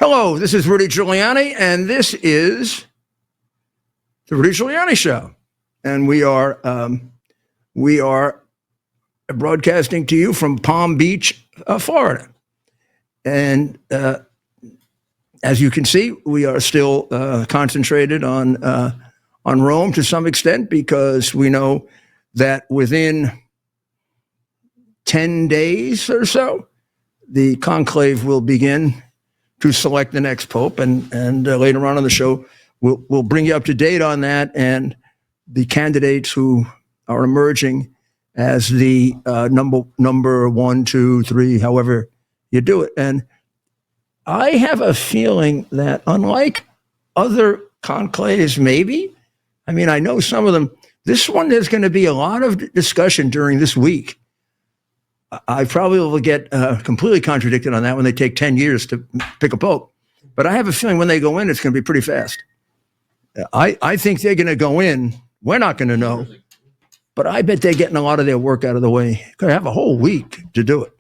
Hello, this is Rudy Giuliani, and this is the Rudy Giuliani Show. And we are broadcasting to you from Palm Beach, Florida. And as you can see, we are still concentrated on Rome to some extent, because we know that within 10 days or so, the conclave will begin to select the next pope, and later on in the show, we'll bring you up to date on that and the candidates who are emerging as the number 1, 2, 3, however you do it. And I have a feeling that unlike other conclaves, maybe, I mean, I know some of them, this one, there's going to be a lot of discussion during this week. I probably will get completely contradicted on that when they take 10 years to pick a pope. But I have a feeling when they go in, it's going to be pretty fast. I think they're going to go in. We're not going to know. But I bet they're getting a lot of their work out of the way. Going to have a whole week to do it.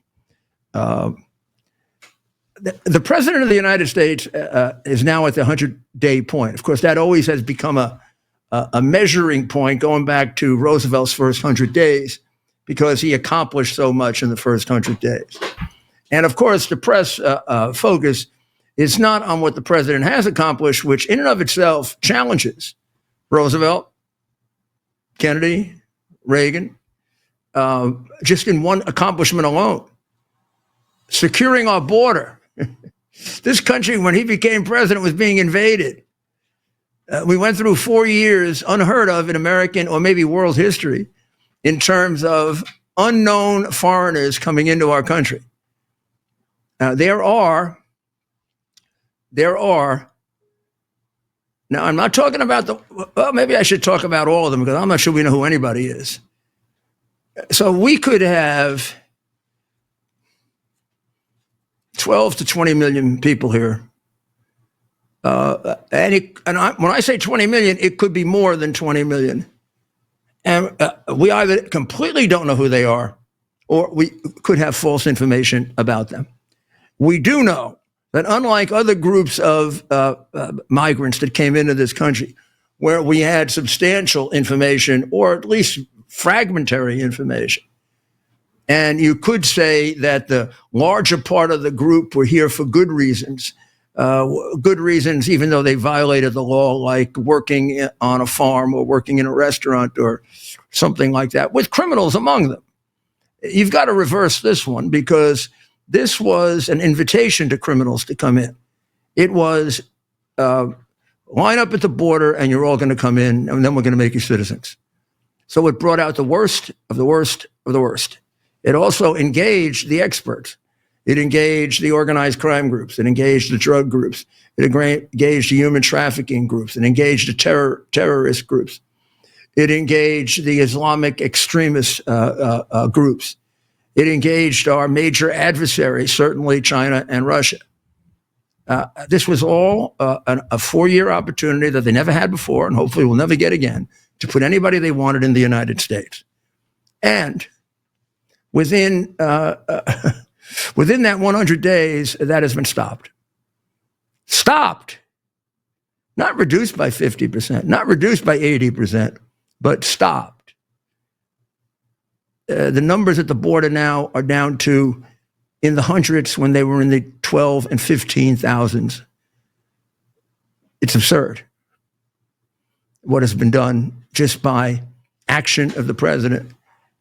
The president of the United States is now at the 100-day point. Of course, that always has become a measuring point going back to Roosevelt's first 100 days, because he accomplished so much in the first 100 days. And of course, the press focus is not on what the president has accomplished, which in and of itself challenges Roosevelt, Kennedy, Reagan, just in one accomplishment alone. Securing our border. This country, when he became president, was being invaded. We went through 4 years unheard of in American or maybe world history in terms of unknown foreigners coming into our country. There are, now I'm not talking about maybe I should talk about all of them, because I'm not sure we know who anybody is. So we could have 12 to 20 million people here. When I say 20 million, it could be more than 20 million. And we either completely don't know who they are, or we could have false information about them. We do know that unlike other groups of migrants that came into this country, where we had substantial information, or at least fragmentary information, and you could say that the larger part of the group were here for good reasons, even though they violated the law, like working on a farm or working in a restaurant or something like that, with criminals among them. You've got to reverse this one, because this was an invitation to criminals to come in. It was line up at the border and you're all going to come in, and then we're going to make you citizens. So it brought out the worst of the worst of the worst. It also engaged the experts. It engaged the organized crime groups. It engaged the drug groups. It engaged the human trafficking groups. It engaged the terrorist groups. It engaged the Islamic extremist groups. It engaged our major adversaries, certainly China and Russia. This was all a 4-year opportunity that they never had before, and hopefully will never get again, to put anybody they wanted in the United States. And within that 100 days, that has been stopped. Stopped. Not reduced by 50%, not reduced by 80%, but stopped. The numbers at the border now are down to in the hundreds when they were in the 12 and 15,000s. It's absurd what has been done just by action of the president.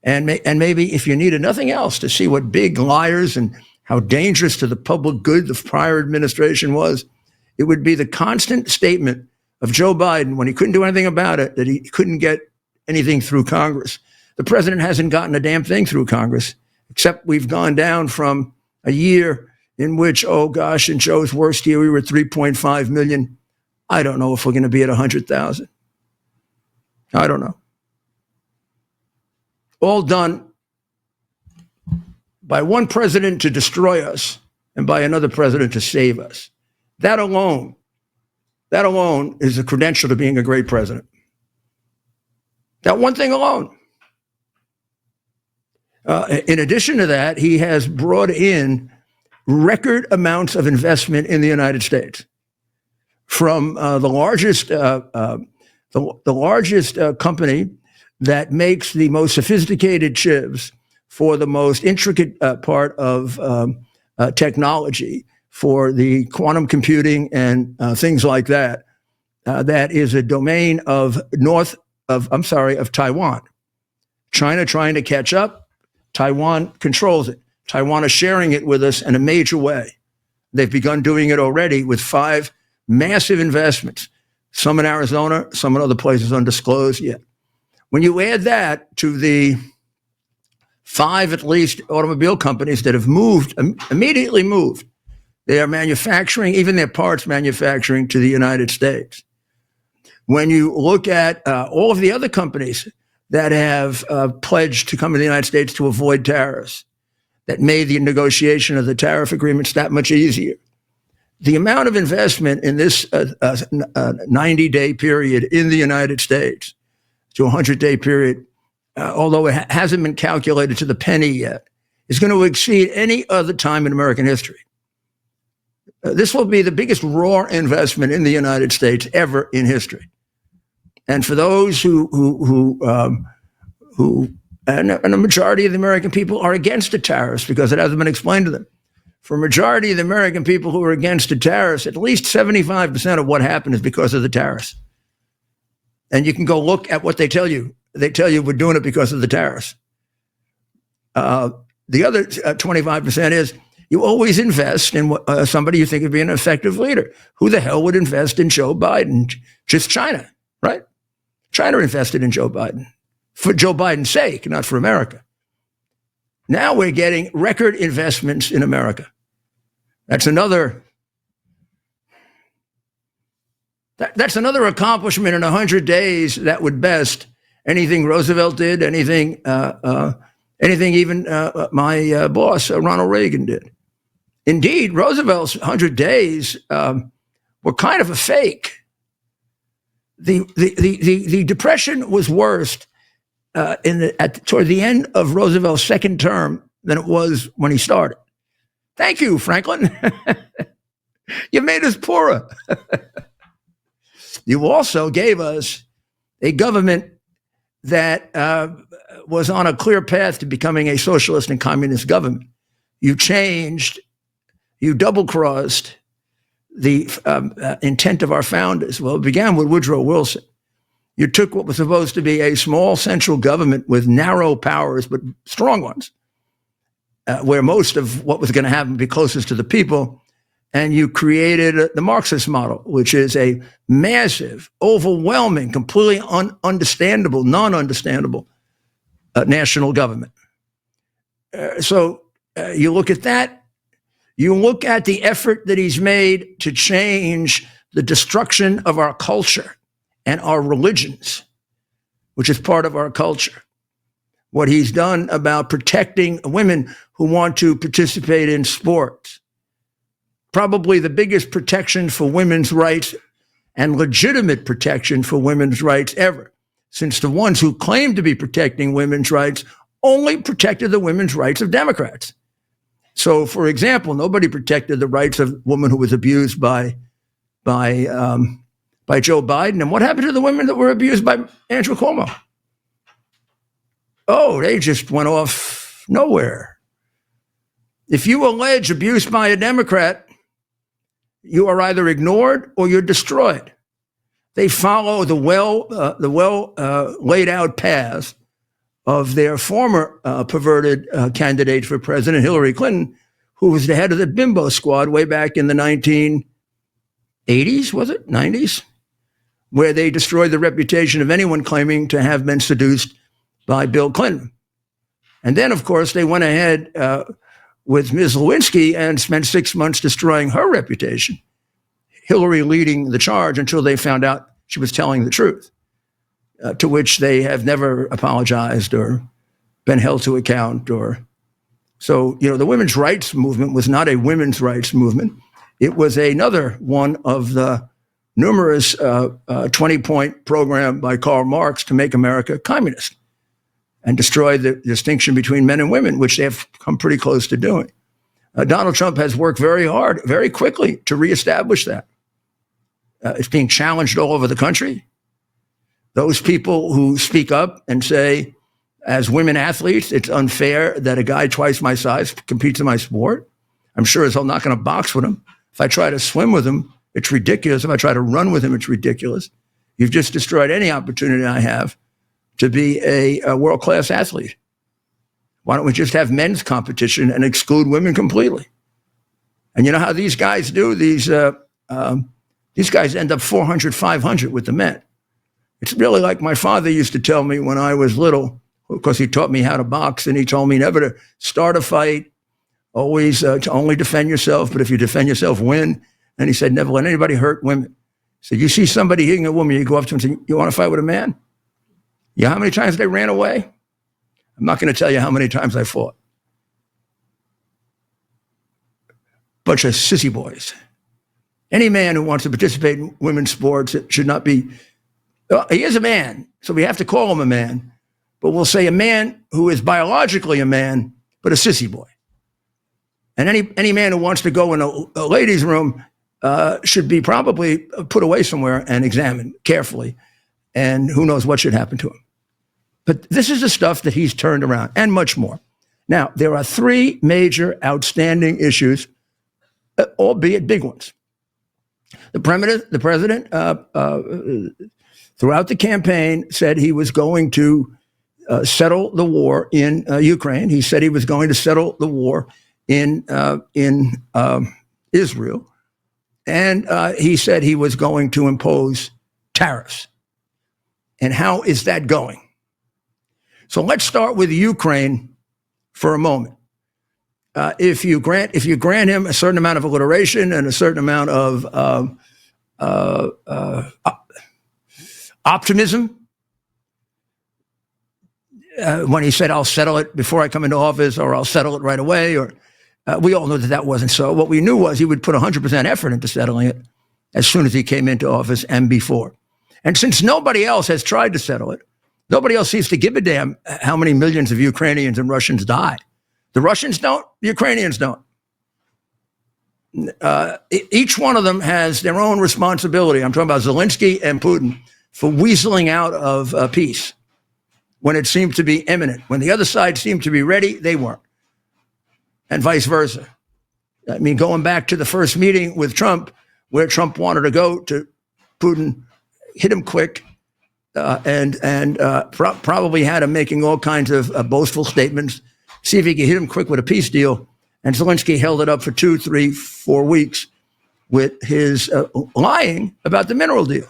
And maybe if you needed nothing else to see what big liars and how dangerous to the public good the prior administration was, it would be the constant statement of Joe Biden, when he couldn't do anything about it, that he couldn't get anything through Congress. The president hasn't gotten a damn thing through Congress, except we've gone down from a year in which, oh gosh, in Joe's worst year, we were 3.5 million. I don't know if we're going to be at 100,000. I don't know. All done by one president to destroy us and by another president to save us. That alone is a credential to being a great president. That one thing alone. In addition to that, he has brought in record amounts of investment in the United States from the largest company that makes the most sophisticated chips for the most intricate part of technology for the quantum computing and things like that. That is a domain of Taiwan. China trying to catch up. Taiwan controls it. Taiwan is sharing it with us in a major way. They've begun doing it already with 5 massive investments, some in Arizona, some in other places undisclosed yet. When you add that to the 5 at least automobile companies that have immediately moved, they are manufacturing, even their parts manufacturing, to the United States. When you look at all of the other companies that have pledged to come to the United States to avoid tariffs, that made the negotiation of the tariff agreements that much easier, the amount of investment in this 90-day period in the United States to a 100-day period, although it hasn't been calculated to the penny yet, is going to exceed any other time in American history. This will be the biggest raw investment in the United States ever in history. And for those who and a majority of the American people are against the tariffs because it hasn't been explained to them. For a majority of the American people who are against the tariffs, at least 75% of what happened is because of the tariffs. And you can go look at what they tell you. They tell you we're doing it because of the tariffs. The other 25% is you always invest in somebody you think would be an effective leader. Who the hell would invest in Joe Biden? Just China, right? China invested in Joe Biden for Joe Biden's sake, not for America. Now we're getting record investments in America. That's another accomplishment in 100 days that would best anything Roosevelt did, anything even my boss, Ronald Reagan, did. Indeed, Roosevelt's 100 days were kind of a fake. The Depression was worst toward the end of Roosevelt's second term than it was when he started. Thank you, Franklin. You made us poorer. You also gave us a government that was on a clear path to becoming a socialist and communist government. You double-crossed the intent of our founders. Well, it began with Woodrow Wilson. You took what was supposed to be a small central government with narrow powers, but strong ones, where most of what was going to happen would be closest to the people, and you created the Marxist model, which is a massive, overwhelming, completely non-understandable national government. So you look at that. You look at the effort that he's made to change the destruction of our culture and our religions, which is part of our culture. What he's done about protecting women who want to participate in sports. Probably the biggest protection for women's rights and legitimate protection for women's rights ever, since the ones who claim to be protecting women's rights only protected the women's rights of Democrats. So, for example, nobody protected the rights of a woman who was abused by Joe Biden. And what happened to the women that were abused by Andrew Cuomo? Oh, they just went off nowhere. If you allege abuse by a Democrat, you are either ignored or you're destroyed. They follow the well laid out path of their former perverted candidate for president, Hillary Clinton, who was the head of the bimbo squad way back in the 1980s, was it? 90s? Where they destroyed the reputation of anyone claiming to have been seduced by Bill Clinton. And then, of course, they went ahead with Ms. Lewinsky and spent 6 months destroying her reputation, Hillary leading the charge until they found out she was telling the truth. To which they have never apologized or been held to account. So, the women's rights movement was not a women's rights movement. It was another one of the numerous 20-point program by Karl Marx to make America communist and destroy the distinction between men and women, which they have come pretty close to doing. Donald Trump has worked very hard, very quickly to reestablish that. It's being challenged all over the country. Those people who speak up and say, as women athletes, it's unfair that a guy twice my size competes in my sport. I'm sure as hell not going to box with him. If I try to swim with him, it's ridiculous. If I try to run with him, it's ridiculous. You've just destroyed any opportunity I have to be a world-class athlete. Why don't we just have men's competition and exclude women completely? And you know how these guys do? These guys end up 400, 500 with the men. It's really like my father used to tell me when I was little, because he taught me how to box, and he told me never to start a fight, always to only defend yourself, but if you defend yourself, win. And he said, never let anybody hurt women. He said, you see somebody hitting a woman, you go up to him and say, you want to fight with a man? You know how many times they ran away? I'm not going to tell you how many times I fought. Bunch of sissy boys. Any man who wants to participate in women's sports should not be, he is a man, so we have to call him a man, but we'll say a man who is biologically a man, but a sissy boy. And any man who wants to go in a ladies' room should be probably put away somewhere and examined carefully, and who knows what should happen to him. But this is the stuff that he's turned around, and much more. Now, there are three major outstanding issues, albeit big ones. The president throughout the campaign said he was going to settle the war in Ukraine. He said he was going to settle the war in Israel. And he said he was going to impose tariffs. And how is that going? So let's start with Ukraine for a moment. If you grant him a certain amount of alliteration and a certain amount of optimism, when he said, I'll settle it before I come into office, or I'll settle it right away, or we all knew that wasn't so. What we knew was he would put 100% effort into settling it as soon as he came into office and before. And since nobody else has tried to settle it, nobody else seems to give a damn how many millions of Ukrainians and Russians died. The Russians don't, the Ukrainians don't. Each one of them has their own responsibility. I'm talking about Zelensky and Putin for weaseling out of peace when it seemed to be imminent. When the other side seemed to be ready, they weren't. And vice versa. I mean, going back to the first meeting with Trump, where Trump wanted to go to Putin, hit him quick, and probably had him making all kinds of boastful statements, see if he could hit him quick with a peace deal. And Zelensky held it up for 2, 3, 4 weeks with his lying about the mineral deal.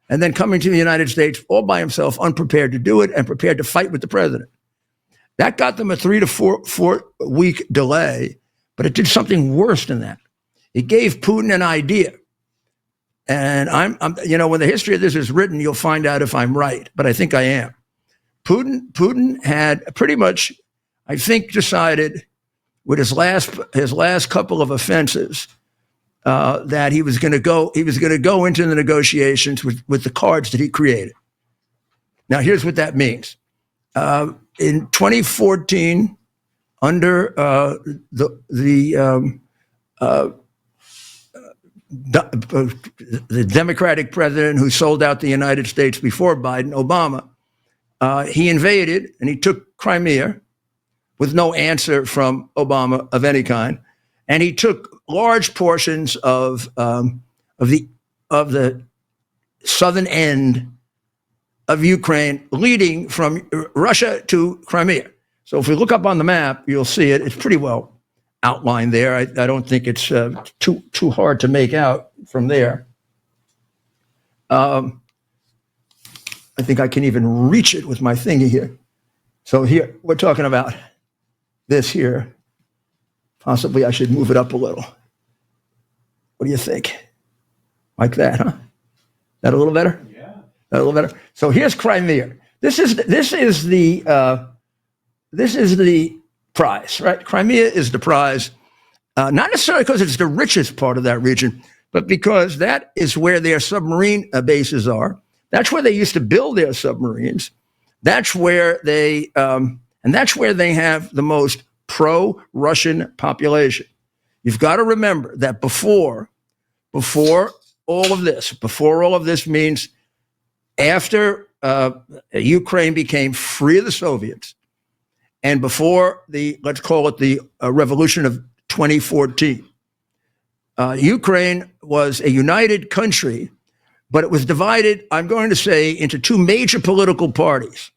And then coming to the United States all by himself, unprepared to do it and prepared to fight with the president. That got them a 3 to 4 week delay, but it did something worse than that. It gave Putin an idea. And I'm when the history of this is written, you'll find out if I'm right, but I think I am. Putin had pretty much, I think, decided with his last couple of offensives that he was going to go into the negotiations with the cards that he created. Now, here's what that means. In 2014, under the Democratic president who sold out the United States before Biden, Obama, he invaded and he took Crimea with no answer from Obama of any kind, and he took large portions of the southern end of Ukraine, leading from Russia to Crimea. So if we look up on the map, you'll see it. It's pretty well outlined there. I don't think it's too hard to make out from there. I think I can even reach it with my thingy here. So here, we're talking about this here. Possibly I should move it up a little. What do you think? Like that, huh? That a little better? Yeah. That a little better? So here's Crimea. This is the prize, right? Crimea is the prize, not necessarily because it's the richest part of that region, but because that is where their submarine bases are. That's where they used to build their submarines. That's where they have the most pro-Russian population. You've got to remember that before all of this means after Ukraine became free of the Soviets, and before let's call it the revolution of 2014, Ukraine was a united country, but it was divided, I'm going to say, into two major political parties.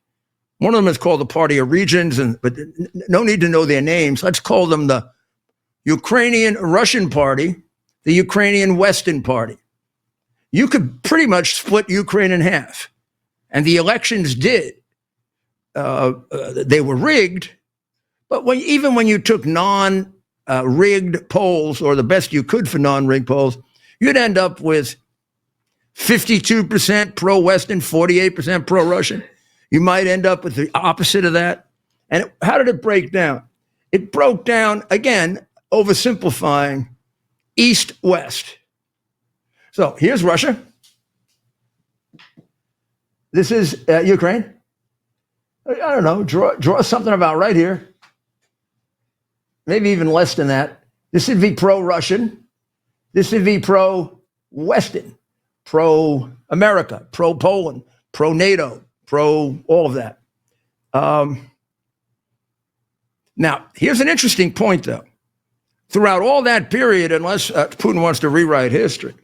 One of them is called the Party of Regions, but no need to know their names. Let's call them the Ukrainian Russian Party, the Ukrainian Western Party. You could pretty much split Ukraine in half. And the elections did. They were rigged, but even when you took non-rigged polls, or the best you could for non-rigged polls, you'd end up with 52% pro-Western, 48% pro-Russian. You might end up with the opposite of that. And how did it break down? It broke down, again, oversimplifying, east-west. So here's Russia. This is Ukraine. I don't know, draw something about right here. Maybe even less than that. This would be pro-Russian. This would be pro-Western, pro-America, pro-Poland, pro-NATO, pro-all of that. Now, here's an interesting point, though. Throughout all that period, unless Putin wants to rewrite history,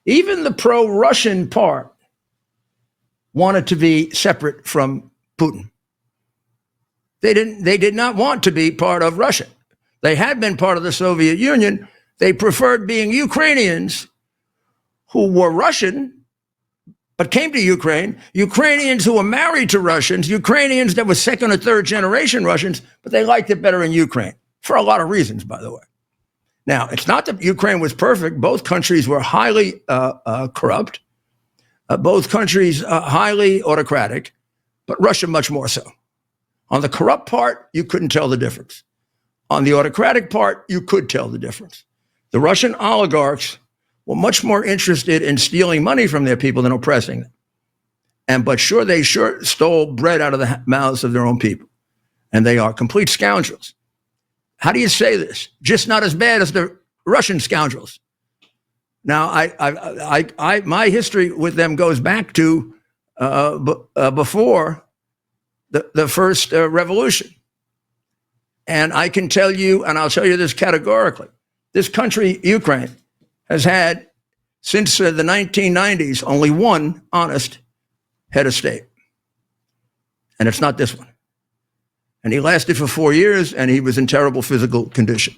even the pro-Russian part wanted to be separate from Putin. They did not want to be part of Russia. They had been part of the Soviet Union. They preferred being Ukrainians who were Russian, but came to Ukraine, Ukrainians who were married to Russians, Ukrainians that were second or third generation Russians, but they liked it better in Ukraine for a lot of reasons, by the way. Now, it's not that Ukraine was perfect. Both countries were highly corrupt. Both countries highly autocratic, but Russia much more so. On the corrupt part, you couldn't tell the difference. On the autocratic part, you could tell the difference. The Russian oligarchs were much more interested in stealing money from their people than oppressing them. But they sure stole bread out of the mouths of their own people. And they are complete scoundrels. How do you say this? Just not as bad as the Russian scoundrels. Now, my history with them goes back to before the first revolution. And I can tell you, and I'll tell you this categorically, this country, Ukraine, has had, since the 1990s, only one honest head of state. And it's not this one. And he lasted for 4 years, and he was in terrible physical condition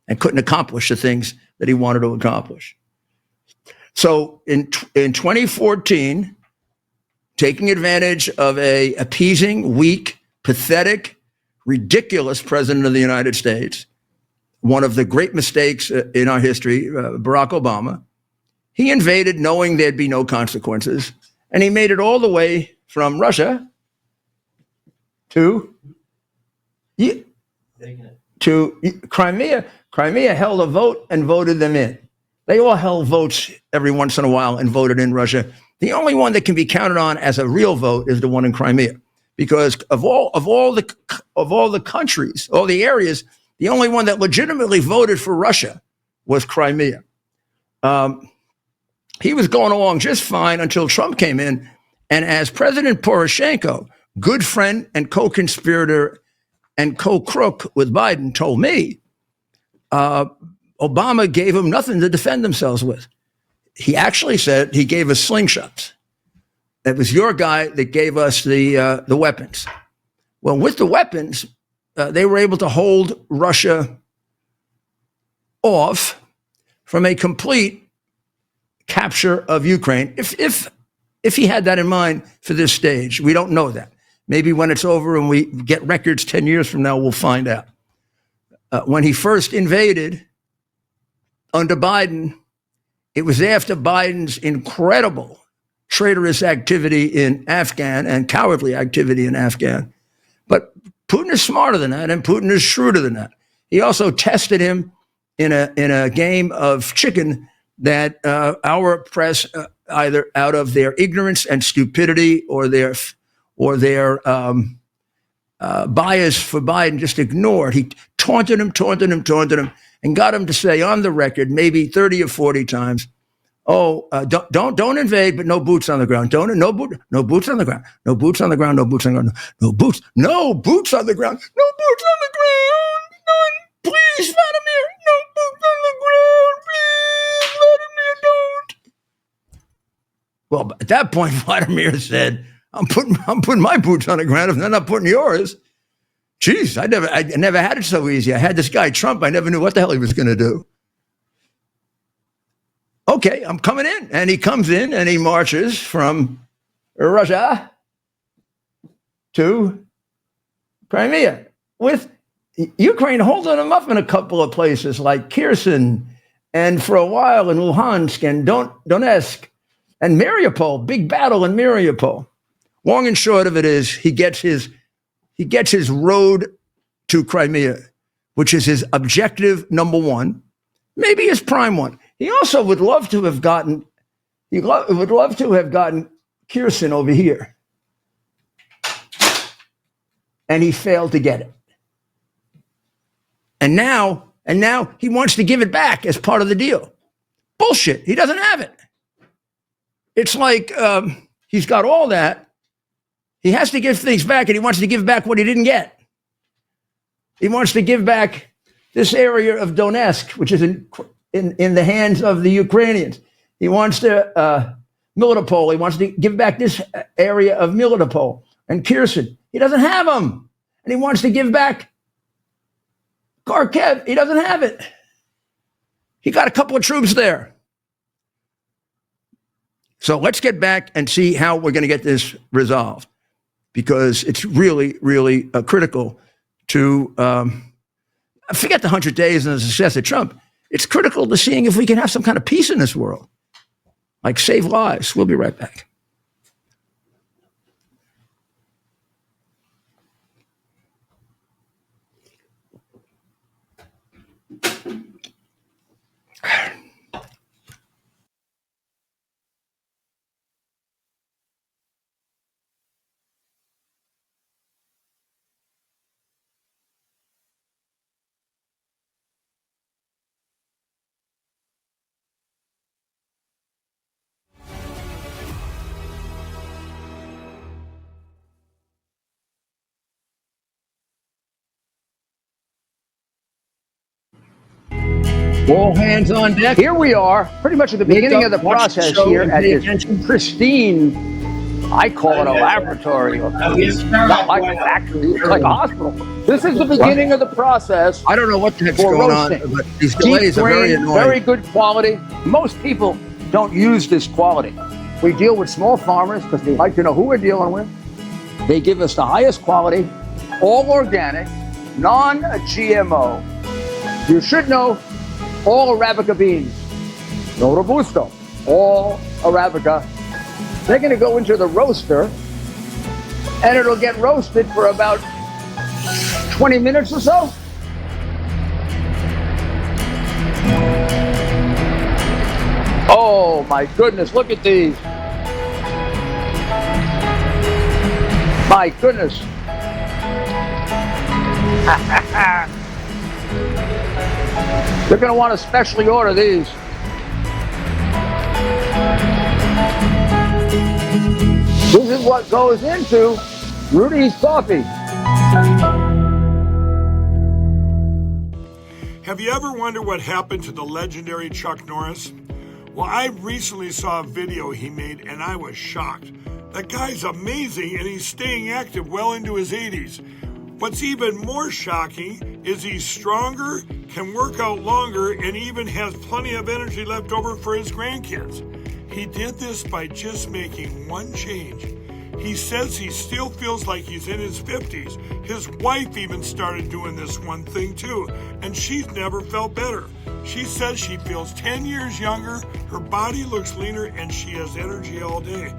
and couldn't accomplish the things that he wanted to accomplish. So in 2014, taking advantage of a appeasing, weak, pathetic, ridiculous president of the United States, one of the great mistakes in our history, Barack Obama, he invaded knowing there'd be no consequences, and he made it all the way from Russia to Crimea. Crimea held a vote and voted them in. They all held votes every once in a while and voted in Russia. The only one that can be counted on as a real vote is the one in Crimea, because of all the countries, all the areas, the only one that legitimately voted for Russia was Crimea. He was going along just fine until Trump came in, and as President Poroshenko, good friend and co-conspirator and co-crook with Biden, told me, Obama gave him nothing to defend themselves with. He actually said he gave us slingshots. It was your guy that gave us the weapons. Well, with the weapons, they were able to hold Russia off from a complete capture of Ukraine. If he had that in mind for this stage, we don't know that. Maybe when it's over and we get records 10 years from now, we'll find out. When he first invaded under Biden, it was after Biden's incredible traitorous activity in Afghan and cowardly activity in Afghan. But Putin is smarter than that, and Putin is shrewder than that. He also tested him in a game of chicken that our press, either out of their ignorance and stupidity or their bias for Biden just ignored. He taunted him, and got him to say on the record, maybe 30 or 40 times, "Oh, don't invade, but no boots on the ground. No boots on the ground. No boots on the ground. No boots on the ground. No boots on the ground. No boots on the ground. None, please, Vladimir. No boots on the ground, please, Vladimir, don't." Well, at that point, Vladimir said, I'm putting my boots on the ground if they're not putting yours. Jeez, I never had it so easy. I had this guy, Trump. I never knew what the hell he was going to do. Okay, I'm coming in. And he comes in and he marches from Russia to Crimea with Ukraine holding him up in a couple of places like Kherson and for a while in Luhansk and Donetsk and Mariupol, big battle in Mariupol. Long and short of it is he gets his road to Crimea, which is his objective number one, maybe his prime one. He also would love to have gotten Kherson over here. And he failed to get it. And now he wants to give it back as part of the deal. Bullshit. He doesn't have it. It's like he's got all that. He has to give things back, and he wants to give back what he didn't get. He wants to give back this area of Donetsk, which is in the hands of the Ukrainians. He wants to Melitopol. He wants to give back this area of Melitopol and Kherson. He doesn't have them, and he wants to give back Kharkiv. He doesn't have it. He got a couple of troops there. So let's get back and see how we're going to get this resolved, because it's really, really critical to forget the 100 days and the success of Trump. It's critical to seeing if we can have some kind of peace in this world, like save lives. We'll be right back. All hands on deck. Here we are, pretty much at the beginning of the process here at this pristine, I call it a laboratory, or not like a factory, it's like a hospital. This is the beginning of the process. I don't know what the heck's for going roasting. on, but these delays are very annoying. Very good quality. Most people don't use this quality. We deal with small farmers because they like to know who we're dealing with. They give us the highest quality, all organic, non-GMO. You should know all Arabica beans, no Robusto, all Arabica. They're going to go into the roaster, and it'll get roasted for about 20 minutes or so. Oh my goodness, look at these. My goodness. You're going to want to specially order these. This is what goes into Rudy's Coffee. Have you ever wondered what happened to the legendary Chuck Norris? Well, I recently saw a video he made and I was shocked. That guy's amazing and he's staying active well into his 80s. What's even more shocking is he's stronger, can work out longer, and even has plenty of energy left over for his grandkids. He did this by just making one change. He says he still feels like he's in his 50s. His wife even started doing this one thing too, and she's never felt better. She says she feels 10 years younger, her body looks leaner, and she has energy all day.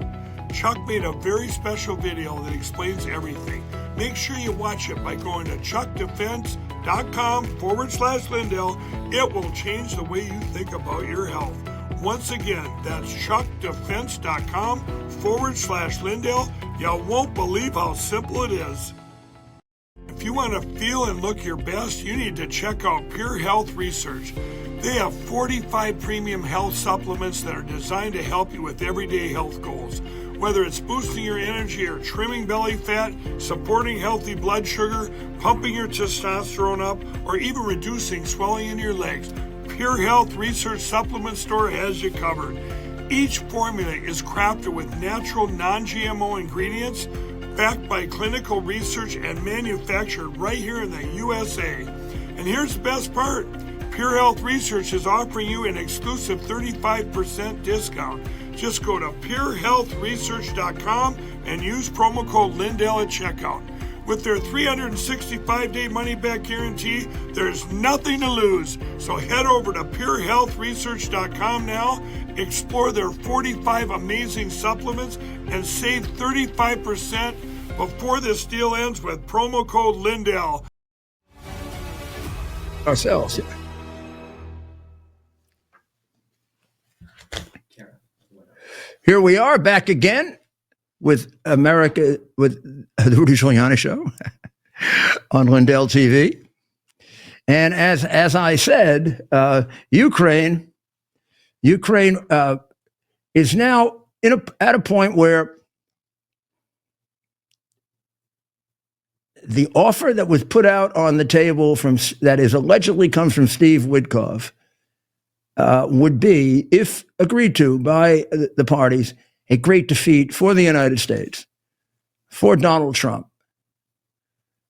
Chuck made a very special video that explains everything. Make sure you watch it by going to chuckdefense.com/Lindell. It will change the way you think about your health. Once again, that's chuckdefense.com/Lindell. You won't believe how simple it is. if you want to feel and look your best, you need to check out Pure Health Research. They have 45 premium health supplements that are designed to help you with everyday health goals. Whether it's boosting your energy or trimming belly fat, supporting healthy blood sugar, pumping your testosterone up, or even reducing swelling in your legs, Pure Health Research Supplement Store has you covered. Each formula is crafted with natural, non-GMO ingredients, backed by clinical research and manufactured right here in the USA. And here's the best part. Pure Health Research is offering you an exclusive 35% discount. Just go to purehealthresearch.com and use promo code Lindell at checkout. With their 365-day money-back guarantee, there's nothing to lose. So head over to purehealthresearch.com now, explore their 45 amazing supplements, and save 35% before this deal ends with promo code Lindell. Ourselves. Here we are back again with America, with the Rudy Giuliani Show on Lindell TV. And as I said, Ukraine is now at a point where the offer that was put out on the table that is allegedly comes from Steve Witkoff would be, if agreed to by the parties, a great defeat for the United States, for Donald Trump.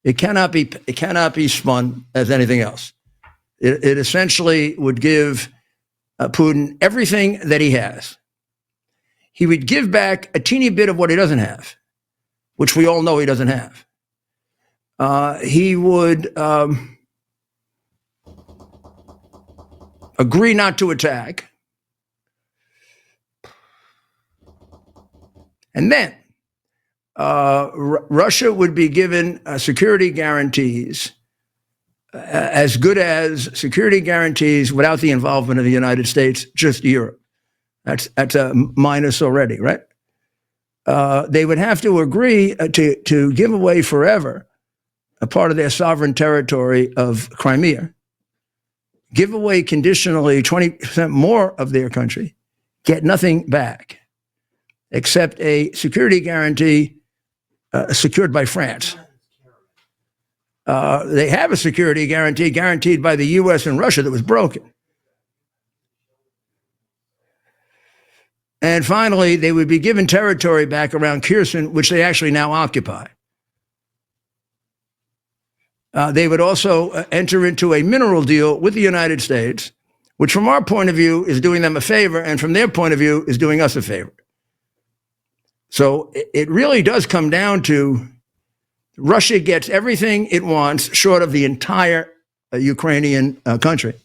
It cannot be spun as anything else. It essentially would give Putin everything that he has. He would give back a teeny bit of what he doesn't have, which we all know he doesn't have. He would agree not to attack. And then Russia would be given security guarantees, as good as security guarantees without the involvement of the United States, just Europe. That's a minus already, right? They would have to agree to give away forever a part of their sovereign territory of Crimea, give away conditionally 20% more of their country, get nothing back, except a security guarantee secured by France. They have a security guarantee guaranteed by the U.S. and Russia that was broken. And finally, they would be given territory back around Kherson, which they actually now occupy. They would also enter into a mineral deal with the United States, which from our point of view is doing them a favor, and from their point of view is doing us a favor. So it really does come down to Russia gets everything it wants short of the entire Ukrainian country.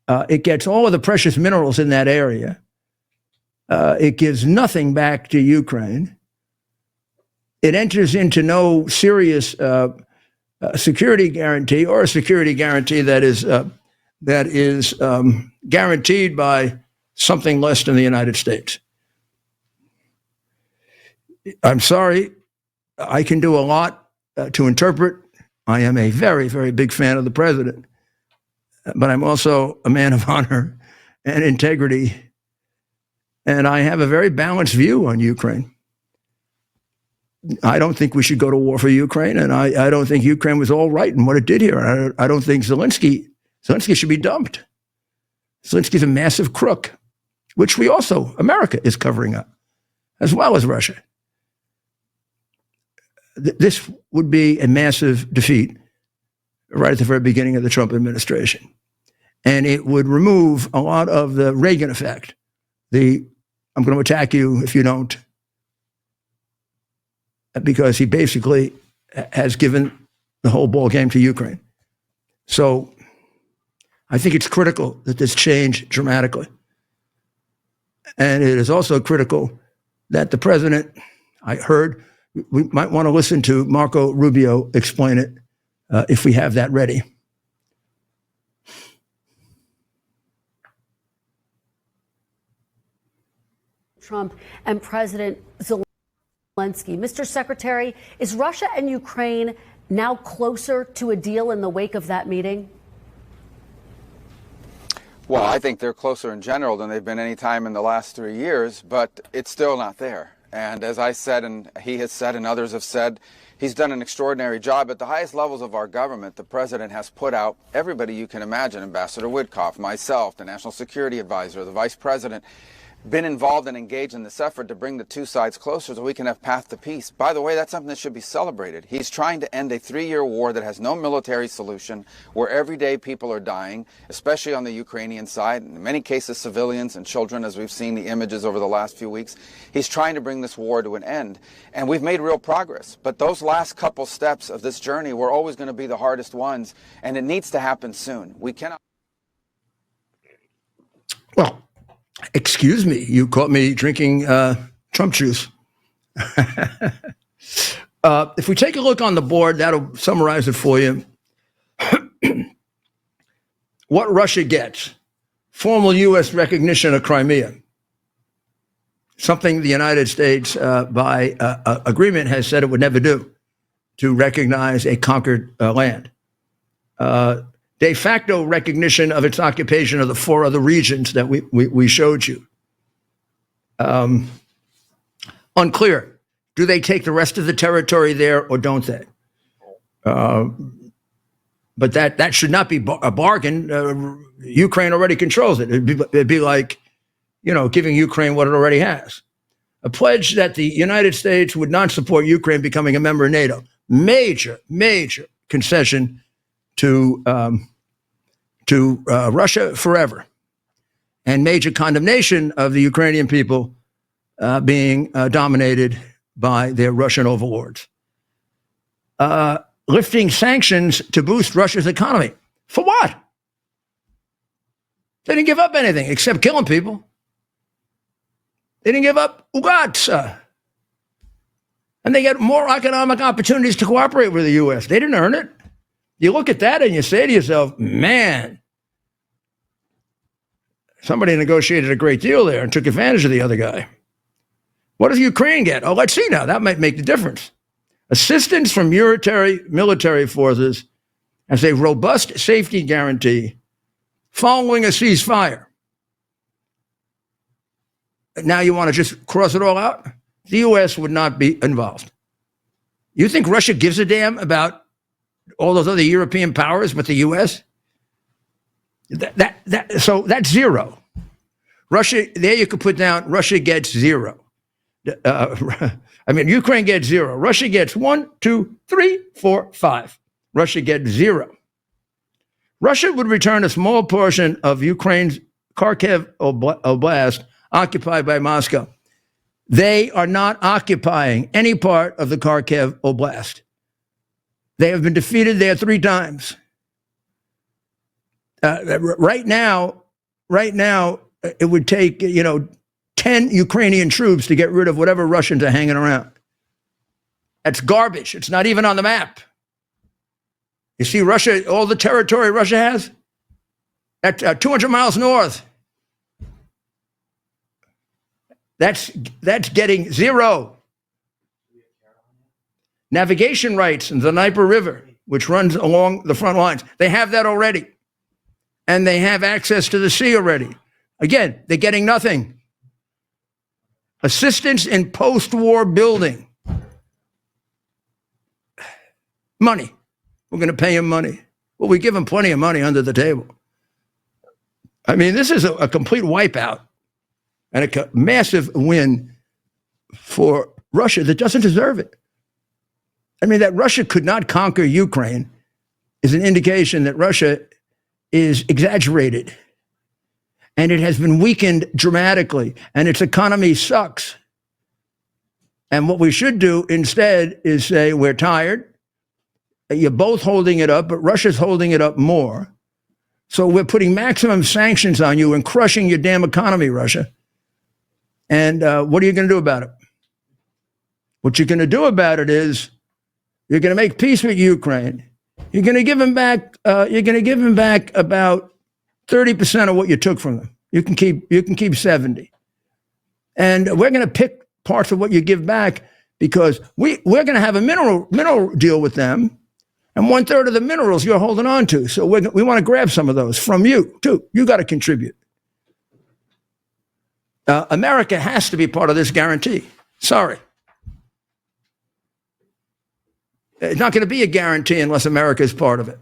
It gets all of the precious minerals in that area. It gives nothing back to Ukraine. It enters into no serious security guarantee, or a security guarantee that is guaranteed by something less than the United States. I'm sorry, I can do a lot to interpret. I am a very, very big fan of the president, but I'm also a man of honor and integrity, and I have a very balanced view on Ukraine. I don't think we should go to war for Ukraine, and I don't think Ukraine was all right in what it did here. I don't think Zelensky should be dumped. Zelensky's a massive crook, which America is covering up, as well as Russia. This would be a massive defeat right at the very beginning of the Trump administration. And it would remove a lot of the Reagan effect. I'm going to attack you if you don't, because he basically has given the whole ball game to Ukraine. So I think it's critical that this change dramatically. And it is also critical that the president, I heard, we might want to listen to Marco Rubio explain it if we have that ready. Trump and President Zelensky. Mr. Secretary, is Russia and Ukraine now closer to a deal in the wake of that meeting? Well, I think they're closer in general than they've been any time in the last 3 years, but it's still not there. And as I said, and he has said, and others have said, he's done an extraordinary job at the highest levels of our government. The president has put out everybody you can imagine, Ambassador Witkoff, myself, the National Security Advisor, the Vice President, been involved and engaged in this effort to bring the two sides closer so we can have path to peace. By the way, that's something that should be celebrated. He's trying to end a 3-year war that has no military solution, where every day people are dying, especially on the Ukrainian side, in many cases civilians and children, as we've seen the images over the last few weeks. He's trying to bring this war to an end, and we've made real progress. But those last couple steps of this journey were always going to be the hardest ones, and it needs to happen soon. We cannot... Well, excuse me, you caught me drinking Trump juice. If we take a look on the board, that'll summarize it for you. What Russia gets: formal U.S. recognition of Crimea, something the United States, by agreement, has said it would never do, to recognize a conquered land. De facto recognition of its occupation of the 4 other regions that we showed you. Unclear. Do they take the rest of the territory there or don't they? But that should not be a bargain. Ukraine already controls it. It'd be like, giving Ukraine what it already has. A pledge that the United States would not support Ukraine becoming a member of NATO. Major concession to Russia forever, and major condemnation of the Ukrainian people being dominated by their Russian overlords. Lifting sanctions to boost Russia's economy. For what? They didn't give up anything except killing people. They didn't give up Ugatsa. And they get more economic opportunities to cooperate with the U.S. They didn't earn it. You look at that and you say to yourself, man, somebody negotiated a great deal there and took advantage of the other guy. What does Ukraine get? Oh, let's see now. That might make the difference. Assistance from military forces as a robust safety guarantee following a ceasefire. Now you want to just cross it all out? The U.S. would not be involved. You think Russia gives a damn about all those other European powers but the U.S.? So that's zero. Russia, there you could put down, Russia gets zero. Ukraine gets zero. Russia gets 1, 2, 3, 4, 5. Russia gets zero. Russia would return a small portion of Ukraine's Kharkiv Oblast occupied by Moscow. They are not occupying any part of the Kharkiv Oblast. They have been defeated there 3 times. Right now, it would take 10 Ukrainian troops to get rid of whatever Russians are hanging around. That's garbage. It's not even on the map. You see, Russia, all the territory Russia has, at 200 miles north. That's getting zero. Navigation rights in the Dnieper River, which runs along the front lines. They have that already. And they have access to the sea already. Again, they're getting nothing. Assistance in post-war building. Money. We're going to pay them money. Well, we give them plenty of money under the table. This is a complete wipeout and a massive win for Russia that doesn't deserve it. That Russia could not conquer Ukraine is an indication that Russia is exaggerated. And it has been weakened dramatically. And its economy sucks. And what we should do instead is say, we're tired. You're both holding it up, but Russia's holding it up more. So we're putting maximum sanctions on you and crushing your damn economy, Russia. And what are you going to do about it? What you're going to do about it is you're going to make peace with Ukraine. You're going to give them back. You're going to give them back about 30% of what you took from them. You can keep 70, and we're going to pick parts of what you give back because we're going to have a mineral deal with them, And 1/3 of the minerals you're holding on to. So we want to grab some of those from you, too. You got to contribute. America has to be part of this guarantee. Sorry. It's not going to be a guarantee unless America is part of it.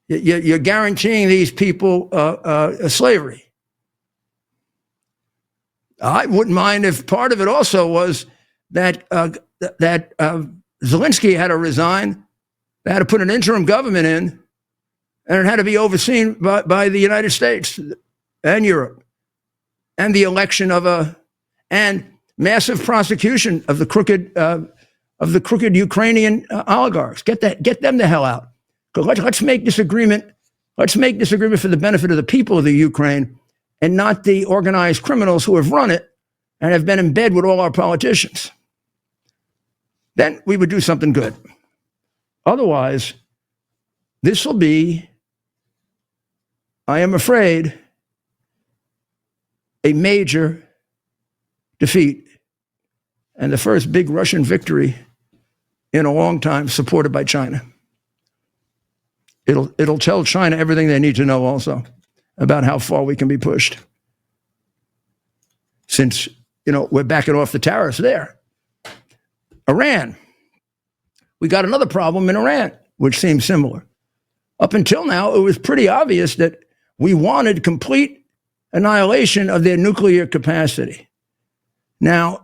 You're guaranteeing these people slavery. I wouldn't mind if part of it also was that Zelensky had to resign. They had to put an interim government in, and it had to be overseen by the United States and Europe, and the election and massive prosecution of the crooked Ukrainian oligarchs. Get them the hell out. Let's make this agreement. Let's make this agreement for the benefit of the people of the Ukraine, and not the organized criminals who have run it and have been in bed with all our politicians. Then we would do something good. Otherwise, this will be, I am afraid, a major defeat and the first big Russian victory in a long time, supported by China. It'll tell China everything they need to know also about how far we can be pushed. Since, we're backing off the tariffs there. Iran. We got another problem in Iran, which seems similar. Up until now, it was pretty obvious that we wanted complete annihilation of their nuclear capacity. Now,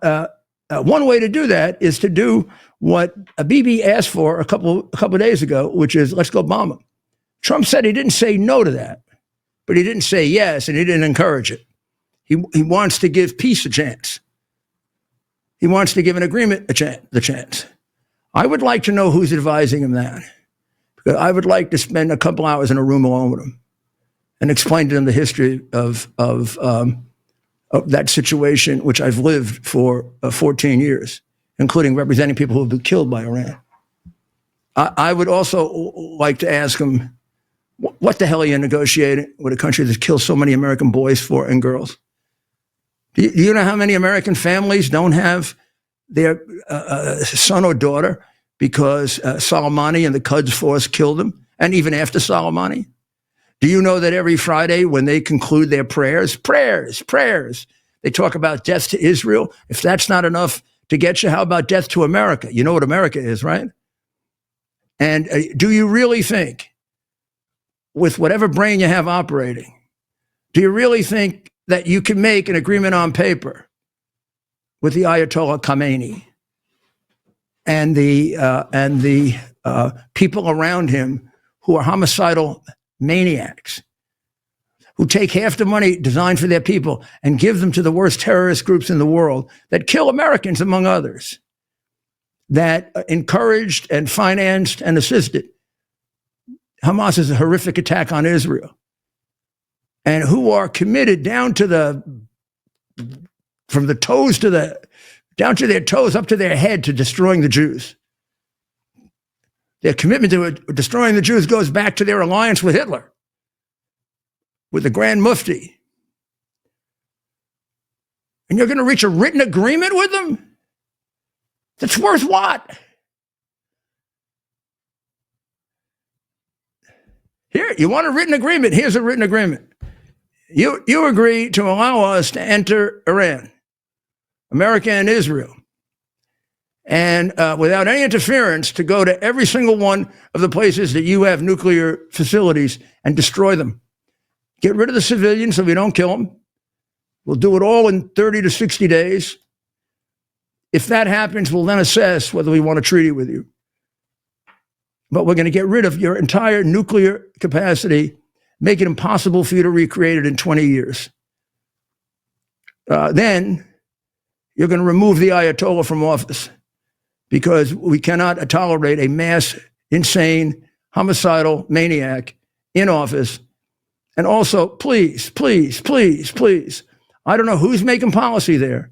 one way to do that is to do what Bibi asked for a couple of days ago, which is, let's go bomb them. Trump said he didn't say no to that, but he didn't say yes, and he didn't encourage it. He wants to give peace a chance. He wants to give an agreement the chance. I would like to know who's advising him that. Because I would like to spend a couple hours in a room alone with him and explain to him the history of that situation, which I've lived for 14 years, including representing people who have been killed by Iran. I would also like to ask him, what the hell are you negotiating with a country that kills so many American boys and girls? Do you know how many American families don't have their son or daughter because Soleimani and the Quds Force killed them, and even after Soleimani? Do you know that every Friday when they conclude their prayers, they talk about death to Israel? If that's not enough to get you, how about death to America? You know what America is, right? And do you really think, with whatever brain you have operating, do you really think that you can make an agreement on paper with the Ayatollah Khamenei and the people around him who are homicidal maniacs, who take half the money designed for their people and give them to the worst terrorist groups in the world that kill Americans, among others, that encouraged and financed and assisted Hamas's horrific attack on Israel, and who are committed down to from the toes down to their toes up to their head to destroying the Jews. Their commitment to destroying the Jews goes back to their alliance with Hitler, with the Grand Mufti. And you're going to reach a written agreement with them? That's worth what? Here, you want a written agreement? Here's a written agreement. You agree to allow us to enter Iran, America and Israel, and without any interference to go to every single one of the places that you have nuclear facilities and destroy them. Get rid of the civilians so we don't kill them. We'll do it all in 30 to 60 days. If that happens, we'll then assess whether we want a treaty with you. But we're going to get rid of your entire nuclear capacity, make it impossible for you to recreate it in 20 years. Then you're going to remove the Ayatollah from office, because we cannot tolerate a mass, insane, homicidal maniac in office. And also, please, please, please, please, I don't know who's making policy there,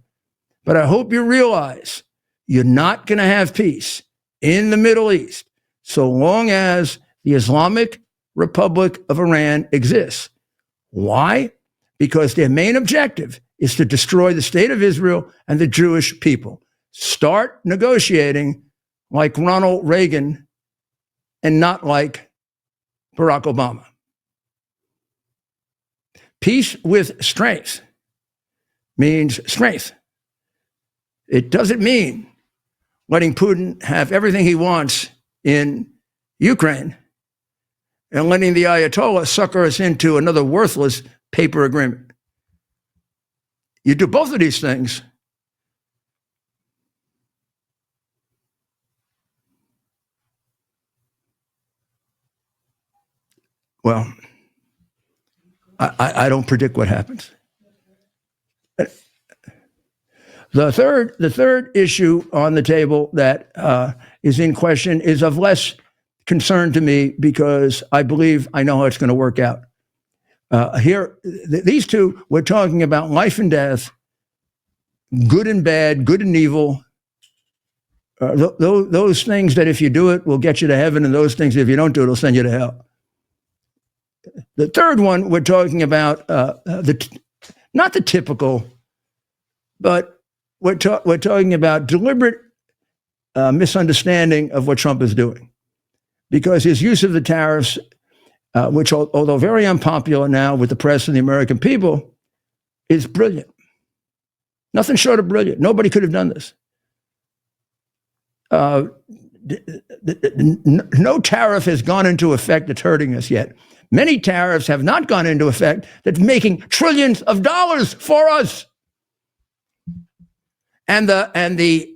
but I hope you realize you're not going to have peace in the Middle East so long as the Islamic Republic of Iran exists. Why? Because their main objective is to destroy the state of Israel and the Jewish people. Start negotiating like Ronald Reagan and not like Barack Obama. Peace with strength means strength. It doesn't mean letting Putin have everything he wants in Ukraine and letting the Ayatollah sucker us into another worthless paper agreement. You do both of these things, well, I don't predict what happens. The third issue on the table that is in question is of less concern to me because I believe I know how it's going to work out. These two, we're talking about life and death, good and bad, good and evil. Those things that if you do it will get you to heaven, and those things if you don't do it will send you to hell. The third one, we're talking about not the typical, but we're talking about deliberate misunderstanding of what Trump is doing, because his use of the tariffs, which although very unpopular now with the press and the American people, is brilliant. Nothing short of brilliant. Nobody could have done this. No tariff has gone into effect that's hurting us yet. Many tariffs have not gone into effect that's making trillions of dollars for us. And the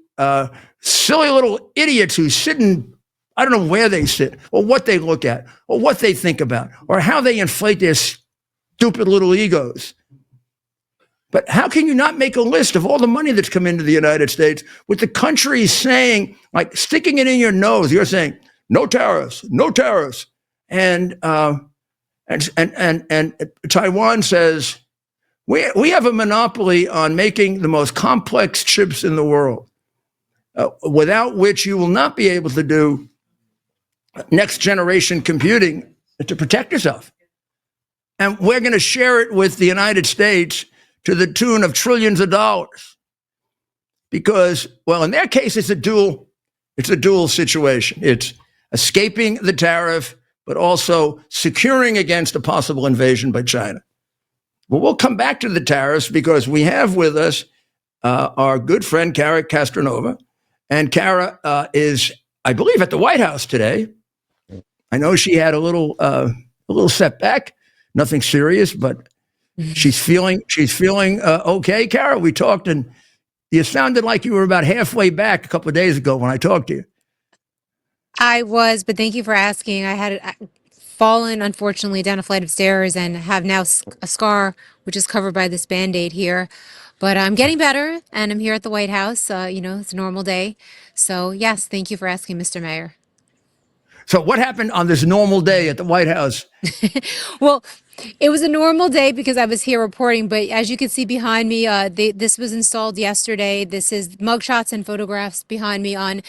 silly little idiots who sit in, I don't know where they sit, or what they look at, or what they think about, or how they inflate their stupid little egos. But how can you not make a list of all the money that's come into the United States with the country saying, like sticking it in your nose? You're saying no tariffs, no tariffs, and Taiwan says we have a monopoly on making the most complex chips in the world, without which you will not be able to do next generation computing to protect yourself. And we're going to share it with the United States to the tune of trillions of dollars. Because, well, in their case, it's a dual situation. It's escaping the tariff, but also securing against a possible invasion by China. Well, we'll come back to the tariffs because we have with us our good friend, Kara Castronova. And Kara is, I believe, at the White House today. I know she had a little setback, nothing serious, but she's feeling okay. Kara, we talked and you sounded like you were about halfway back a couple of days ago when I talked to you. I was, but thank you for asking. I had fallen, unfortunately, down a flight of stairs and have now a scar, which is covered by this Band-Aid here. But I'm getting better, and I'm here at the White House. It's a normal day. So, yes, thank you for asking, Mr. Mayor. So what happened on this normal day at the White House? Well, it was a normal day because I was here reporting, but as you can see behind me, this was installed yesterday. This is mugshots and photographs behind me on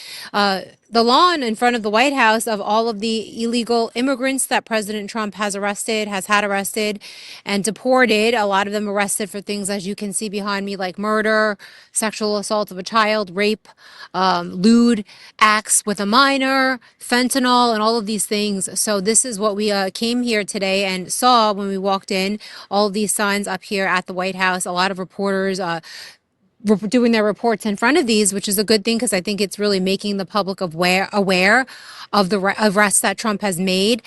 the lawn in front of the White House of all of the illegal immigrants that President Trump has had arrested and deported. A lot of them arrested for things, as you can see behind me, like murder, sexual assault of a child, rape, lewd acts with a minor, fentanyl, and all of these things. So this is what we came here today and saw when we walked in, all of these signs up here at the White House. A lot of reporters doing their reports in front of these, which is a good thing because I think it's really making the public aware of the arrests that Trump has made.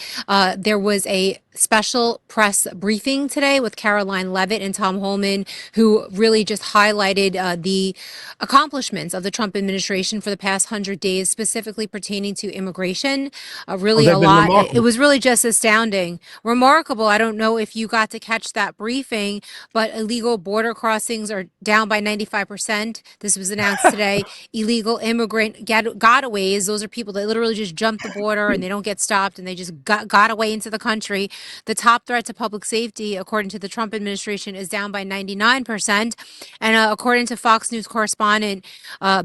There was a special press briefing today with Caroline Levitt and Tom Holman, who really just highlighted the accomplishments of the Trump administration for the past 100 days, specifically pertaining to immigration. Really a lot. It was really just astounding. Remarkable. I don't know if you got to catch that briefing, but illegal border crossings are down by 95%. This was announced today. Illegal immigrant gotaways. Those are people that literally just jump the border and they don't get stopped and they just got away into the country. The top threat to public safety, according to the Trump administration, is down by 99%. And according to Fox News correspondent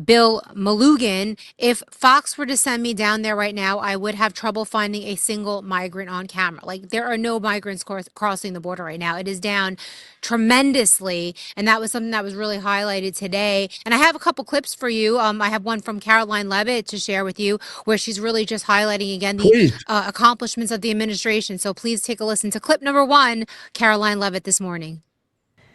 Bill Malugin, if Fox were to send me down there right now, I would have trouble finding a single migrant on camera. Like, there are no migrants crossing the border right now. It is down tremendously. And that was something that was really highlighted today. And I have a couple clips for you. I have one from Caroline Levitt to share with you, where she's really just highlighting again the Please. accomplishments of the administration. So please take a listen to clip number one, Caroline Levitt this morning.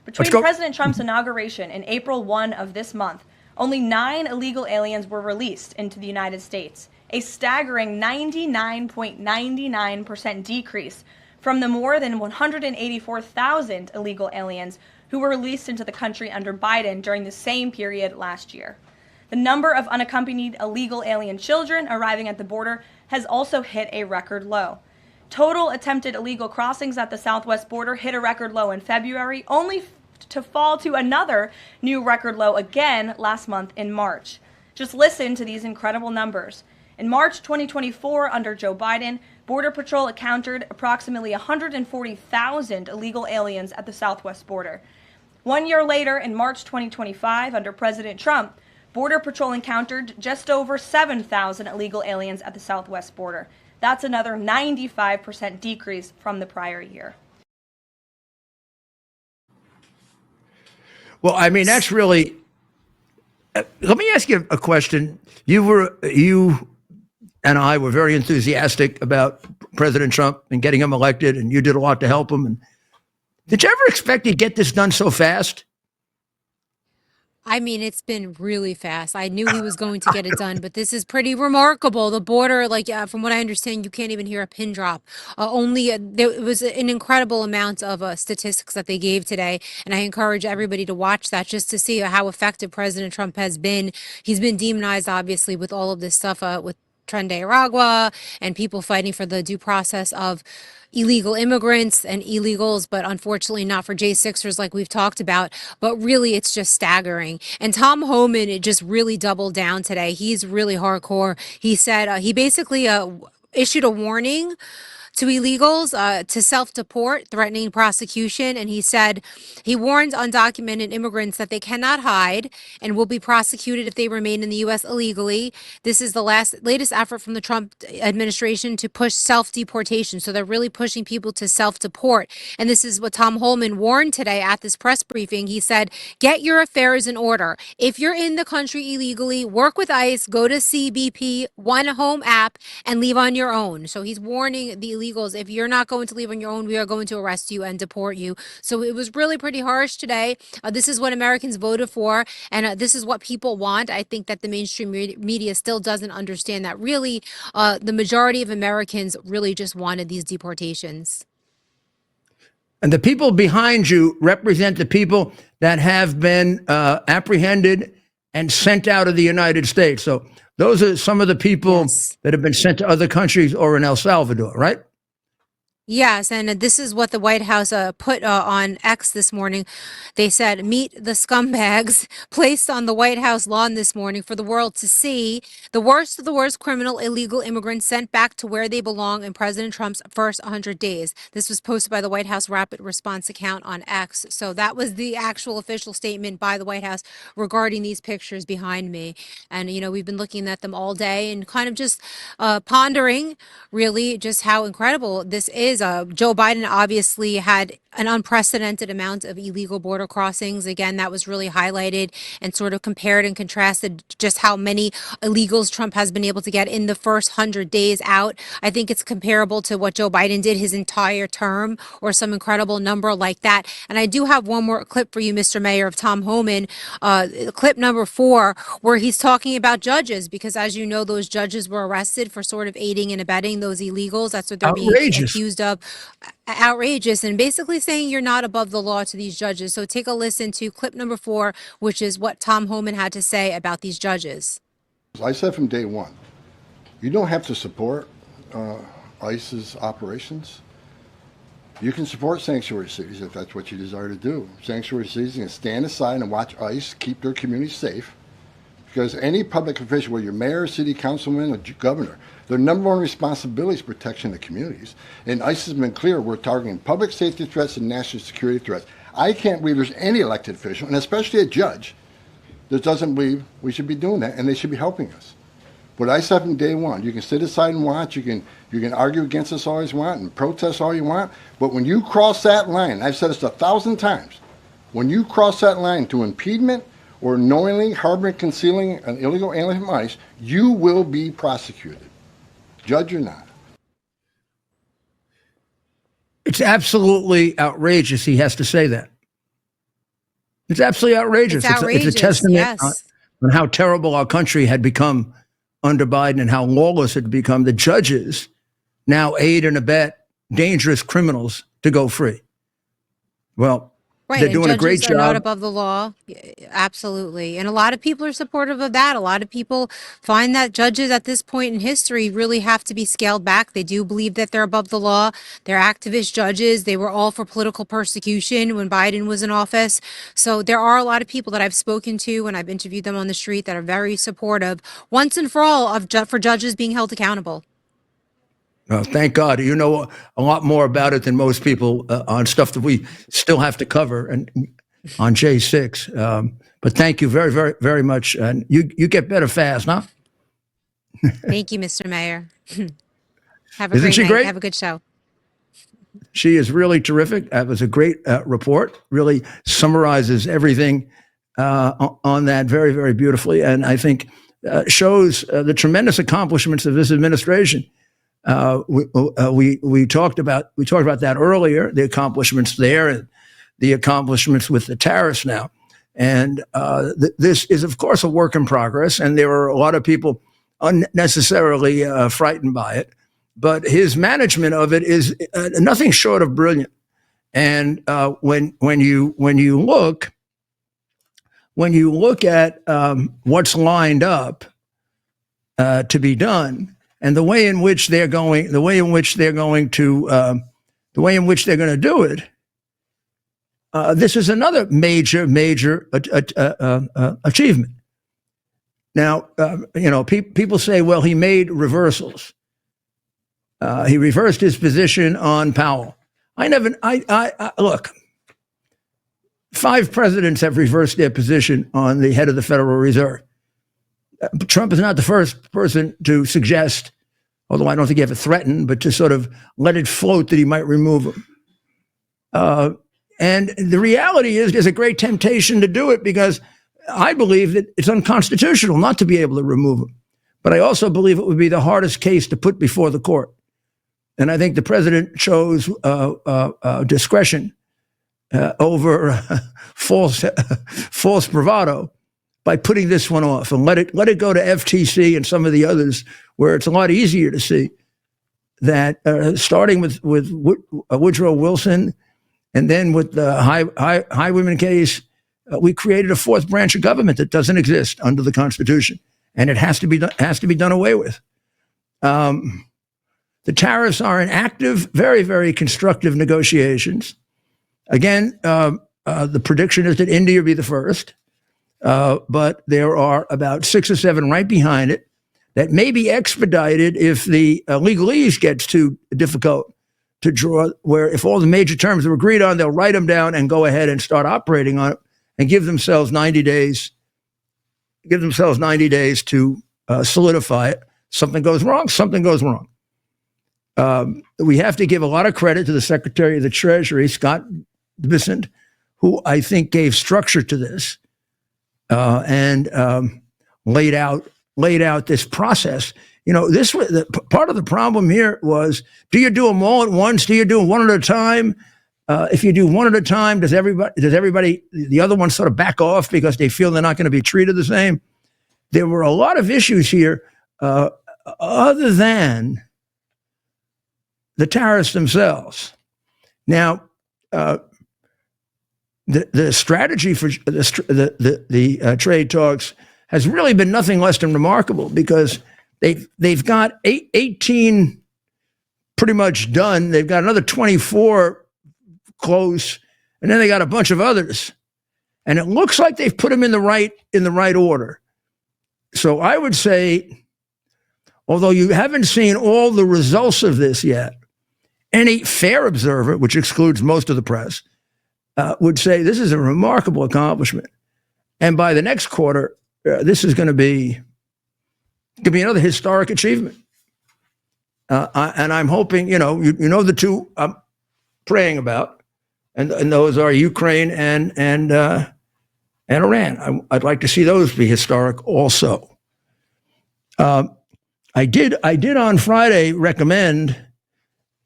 Between go. President Trump's inauguration and April 1 of this month, only 9 illegal aliens were released into the United States, a staggering 99.99% decrease from the more than 184,000 illegal aliens who were released into the country under Biden during the same period last year. The number of unaccompanied illegal alien children arriving at the border has also hit a record low. Total attempted illegal crossings at the southwest border hit a record low in February, only to fall to another new record low again last month in March. Just listen to these incredible numbers. In March 2024, under Joe Biden, Border Patrol encountered approximately 140,000 illegal aliens at the southwest border. 1 year later, in March 2025, under President Trump, Border Patrol encountered just over 7,000 illegal aliens at the southwest border. That's another 95% decrease from the prior year. Well, I mean, that's really. Let me ask you a question. You and I were very enthusiastic about President Trump and getting him elected, and you did a lot to help him. And did you ever expect he'd get this done so fast? I mean, it's been really fast. I knew he was going to get it done, but this is pretty remarkable. The border, like, from what I understand, you can't even hear a pin drop. There was an incredible amount of statistics that they gave today, and I encourage everybody to watch that just to see how effective President Trump has been. He's been demonized, obviously, with all of this stuff with Tren de Aragua and people fighting for the due process of illegal immigrants and illegals, but unfortunately not for J6ers like we've talked about. But really, it's just staggering. And Tom Homan, it just really doubled down today. He's really hardcore. He said he basically issued a warning to illegals to self-deport, threatening prosecution. And he said he warned undocumented immigrants that they cannot hide and will be prosecuted if they remain in the U.S. illegally. This is the latest effort from the Trump administration to push self-deportation. So they're really pushing people to self-deport. And this is what Tom Homan warned today at this press briefing. He said, get your affairs in order. If you're in the country illegally, work with ICE, go to CBP, One Home app, and leave on your own. So he's warning the illegals, if you're not going to leave on your own, we are going to arrest you and deport you. So it was really pretty harsh today. This is what Americans voted for, and this is what people want. I think that the mainstream media still doesn't understand that really the majority of Americans really just wanted these deportations. And the people behind you represent the people that have been apprehended and sent out of the United States. So those are some of the people that have been sent to other countries or in El Salvador, right? Yes, and this is what the White House put on X this morning. They said, meet the scumbags, placed on the White House lawn this morning for the world to see. The worst of the worst criminal illegal immigrants sent back to where they belong in President Trump's first 100 days. This was posted by the White House Rapid Response account on X. So that was the actual official statement by the White House regarding these pictures behind me. And, you know, we've been looking at them all day and kind of just pondering really just how incredible this is. Joe Biden obviously had an unprecedented amount of illegal border crossings. Again, that was really highlighted and sort of compared and contrasted just how many illegals Trump has been able to get in the first 100 days out. I think it's comparable to what Joe Biden did his entire term or some incredible number like that. And I do have one more clip for you, Mr. Mayor, of Tom Homan, clip number 4, where he's talking about judges, because as you know, those judges were arrested for sort of aiding and abetting those illegals. That's what they're being accused of. Outrageous, and basically saying you're not above the law to these judges. So take a listen to clip number 4, which is what Tom Homan had to say about these judges. I said from day one, you don't have to support ICE's operations. You can support sanctuary cities if that's what you desire to do. Sanctuary cities can stand aside and watch ICE keep their communities safe, Because any public official, whether you're mayor, city councilman, or governor, their number one responsibility is protection of communities. And ICE has been clear, we're targeting public safety threats and national security threats. I can't believe there's any elected official, and especially a judge, that doesn't believe we should be doing that, and they should be helping us. But I said from day one, you can sit aside and watch, you can argue against us all you want and protest all you want, but when you cross that line, I've said this 1,000 times, when you cross that line to impediment or knowingly harboring, concealing an illegal alien from ICE, you will be prosecuted, judge or not. It's absolutely outrageous he has to say that. It's absolutely outrageous. It's outrageous, it's a testament yes. on how terrible our country had become under Biden and how lawless it had become. The judges now aid and abet dangerous criminals to go free. Well, Right, they're and doing a great judges are not job. above the law. Absolutely. And a lot of people are supportive of that. A lot of people find that judges at this point in history really have to be scaled back. They do believe that they're above the law. They're activist judges. They were all for political persecution when Biden was in office. So there are a lot of people that I've spoken to and I've interviewed them on the street that are very supportive, once and for all, for judges being held accountable. Well, thank God. You know a lot more about it than most people on stuff that we still have to cover and on J6. But thank you very, very, very much. And you get better fast, huh? Thank you, Mr. Mayor. Have a Isn't great she night. great? Have a good show. She is really terrific. That was a great report. Really summarizes everything on that very, very beautifully. And I think shows the tremendous accomplishments of this administration. We talked about that earlier, the accomplishments there and the accomplishments with the tariffs now. And this is, of course, a work in progress. And there are a lot of people unnecessarily frightened by it. But his management of it is nothing short of brilliant. And when you look at what's lined up to be done, and the way in which they're going to do it, this is another major achievement. Now, people say, well, he made reversals. He reversed his position on Powell. Look, 5 presidents have reversed their position on the head of the Federal Reserve. Trump is not the first person to suggest, although I don't think he ever threatened, but to sort of let it float that he might remove him. And the reality is there's a great temptation to do it because I believe that it's unconstitutional not to be able to remove him. But I also believe it would be the hardest case to put before the court. And I think the president chose discretion over false bravado by putting this one off and let it go to FTC and some of the others where it's a lot easier to see that starting with Woodrow Wilson and then with the Highwayman case, we created a 4th branch of government that doesn't exist under the Constitution, and it has to be done away with. The tariffs are in active, very, very constructive negotiations. Again, the prediction is that India will be the first. But there are about 6 or 7 right behind it that may be expedited if the legalese gets too difficult to draw, where if all the major terms are agreed on, they'll write them down and go ahead and start operating on it and give themselves 90 days. Give themselves 90 days to solidify it. Something goes wrong. We have to give a lot of credit to the Secretary of the Treasury, Scott Bessent, who I think gave structure to this. And laid out this process. This was part of the problem here was: do you do them all at once? Do you do them one at a time? If you do one at a time, does everybody the other ones sort of back off because they feel they're not going to be treated the same? There were a lot of issues here, other than the tariffs themselves. Now. The strategy for the trade talks has really been nothing less than remarkable because they've got 18 pretty much done. They've got another 24 close, and then they got a bunch of others. And it looks like they've put them in the right order. So I would say, although you haven't seen all the results of this yet, any fair observer, which excludes most of the press, would say this is a remarkable accomplishment. And by the next quarter, this is going to be another historic achievement. And I'm hoping, you know the two I'm praying about, and those are Ukraine and Iran. I'd like to see those be historic also. I did on Friday recommend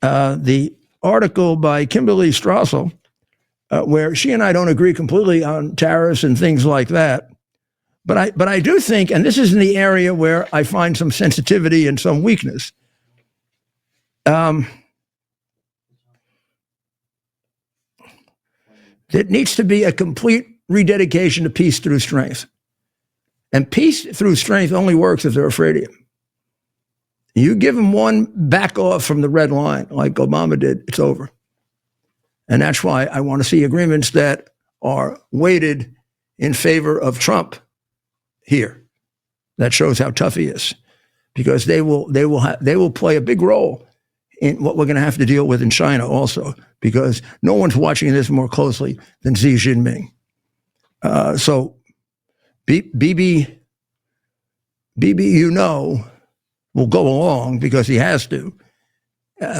the article by Kimberly Strassel, where she and I don't agree completely on tariffs and things like that. But I do think, and this is in the area where I find some sensitivity and some weakness. There needs to be a complete rededication to peace through strength. And peace through strength only works if they're afraid of you. You give them one back off from the red line, like Obama did, it's over. And that's why I want to see agreements that are weighted in favor of Trump here. That shows how tough he is, because they will play a big role in what we're going to have to deal with in China also, because no one's watching this more closely than Xi Jinping. So Bibi, will go along because he has to,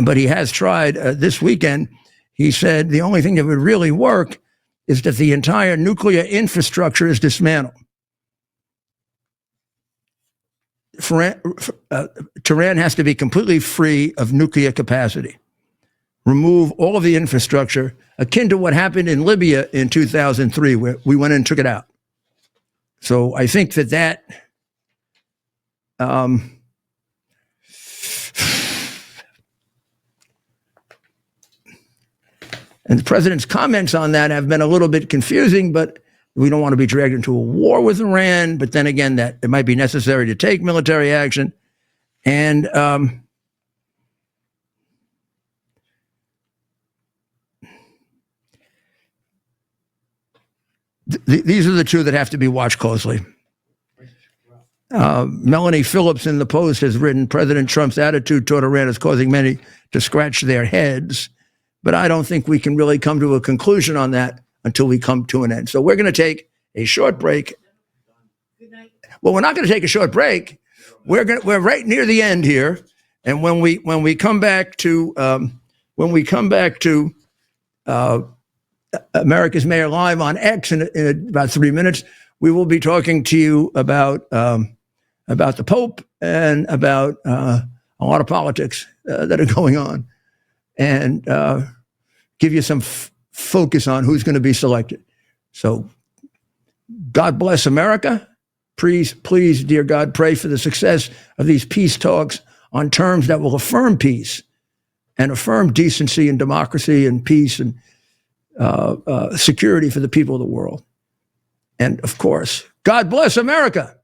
but he has tried this weekend. He said the only thing that would really work is that the entire nuclear infrastructure is dismantled. Tehran has to be completely free of nuclear capacity. Remove all of the infrastructure, akin to what happened in Libya in 2003, where we went in and took it out. So I think that and the president's comments on that have been a little bit confusing, but we don't want to be dragged into a war with Iran. But then again, that it might be necessary to take military action. And these are the two that have to be watched closely. Melanie Phillips in the Post has written, President Trump's attitude toward Iran is causing many to scratch their heads. But I don't think we can really come to a conclusion on that until we come to an end. So we're going to take a short break. Well, we're not going to take a short break. We're right near the end here, and when we come back to America's Mayor Live on X in about 3 minutes, we will be talking to you about the Pope and about a lot of politics that are going on, and give you some focus on who's going to be selected. So God bless America. Please, dear God, pray for the success of these peace talks on terms that will affirm peace and affirm decency and democracy and peace and security for the people of the world. And of course, God bless America.